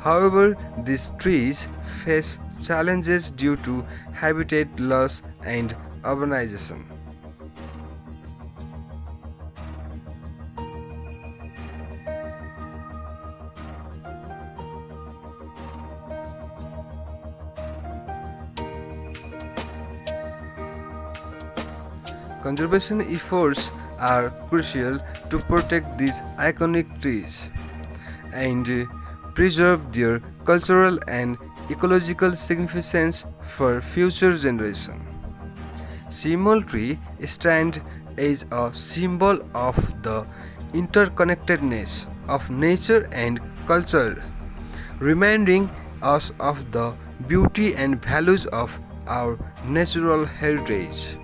However, these trees face challenges due to habitat loss and urbanization. Conservation efforts are crucial to protect these iconic trees and preserve their cultural and ecological significance for future generations. Seemal tree stands as a symbol of the interconnectedness of nature and culture, reminding us of the beauty and values of our natural heritage.